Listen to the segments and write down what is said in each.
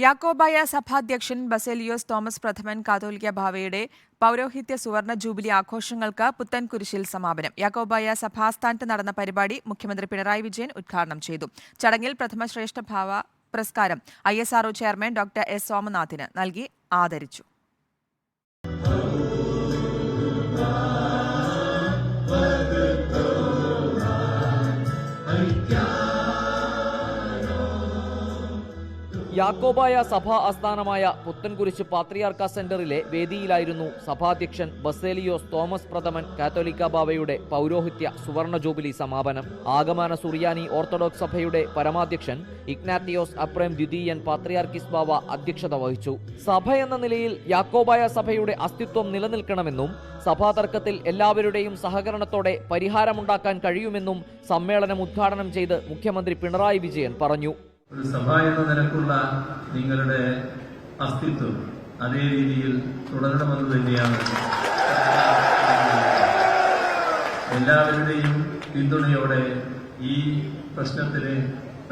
Yakobaya സഭാധ്യക്ഷൻ Baselios Thomas പ്രഥമൻ കാതോലിക്ക ബാവയുടെ പൗരോഹിത്യ സുവർണ jubilee ആഘോഷങ്ങൾക്ക് പുത്തൻകുരിശിൽ സമാപനം. യാക്കോബായ സഭാസ്ഥാനത്ത് നടന്ന പരിപാടി മുഖ്യമന്ത്രി പിണറായി വിജയൻ ഉദ്ഘാടനം ചെയ്തു. ചടങ്ങിൽ പ്രഥമ ശ്രേഷ്ഠ ഭാവ പുരസ്കാരം ISRO ചെയർമാൻ ഡോക്ടർ S. സോമനാഥിന് നൽകി ആദരിച്ചു. യാക്കോബായ സഭാ ആസ്ഥാനമായ പുത്തൻകുരിശ് പാത്രിയാർക്ക സെന്ററിലെ വേദിയിലായിരുന്നു സഭാധ്യക്ഷൻ ബസേലിയോസ് തോമസ് പ്രഥമൻ കാത്തോലിക്ക ബാവയുടെ പൗരോഹിത്യ സുവർണ ജൂബിലി സമാപനം. ആഗമന സുറിയാനി ഓർത്തഡോക്സ് സഭയുടെ പരമാധ്യക്ഷൻ ഇഗ്നാത്തിയോസ് അപ്രേം ദ്വിതീയൻ പാത്രിയാർക്കിസ് ബാവ അധ്യക്ഷത വഹിച്ചു. സഭ എന്ന നിലയിൽ യാക്കോബായ സഭയുടെ അസ്തിത്വം നിലനിൽക്കണമെന്നും സഭാതർക്കത്തിൽ എല്ലാവരുടെയും സഹകരണത്തോടെ പരിഹാരമുണ്ടാക്കാൻ കഴിയുമെന്നും സമ്മേളനം ഉദ്ഘാടനം ചെയ്ത് മുഖ്യമന്ത്രി പിണറായി വിജയൻ പറഞ്ഞു. ഒരു സഭ എന്ന നിലക്കുള്ള നിങ്ങളുടെ അസ്തിത്വം അതേ രീതിയിൽ തുടരണമെന്ന് തന്നെയാണ് എല്ലാവരുടെയും പിന്തുണയോടെ ഈ പ്രശ്നത്തിന്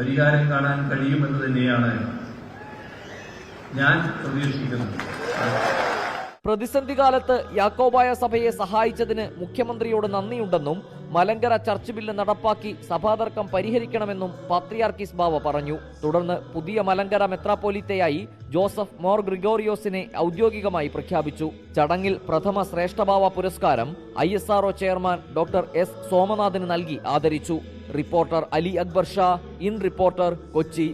പരിഹാരം കാണാൻ കഴിയുമെന്ന് തന്നെയാണ് ഞാൻ പ്രതീക്ഷിക്കുന്നത്. പ്രതിസന്ധി കാലത്ത് യാക്കോബായ സഭയെ സഹായിച്ചതിന് മുഖ്യമന്ത്രിയോട് നന്ദിയുണ്ടെന്നും മലങ്കര ചർച്ച് ബില്ല് നടപ്പാക്കി സഭാതർക്കം പരിഹരിക്കണമെന്നും പാത്രിയാർക്കിസ് ബാവ പറഞ്ഞു. തുടർന്ന് പുതിയ മലങ്കര മെത്രാപ്പോലീത്തയായി ജോസഫ് മോർ ഗ്രിഗോറിയോസിനെ ഔദ്യോഗികമായി പ്രഖ്യാപിച്ചു. ചടങ്ങിൽ പ്രഥമ ശ്രേഷ്ഠഭാവ പുരസ്കാരം ISRO ചെയർമാൻ ഡോക്ടർ S. സോമനാഥിന് നൽകി ആദരിച്ചു. Reporter Ali Akbar Shah, in reporter, Kochi.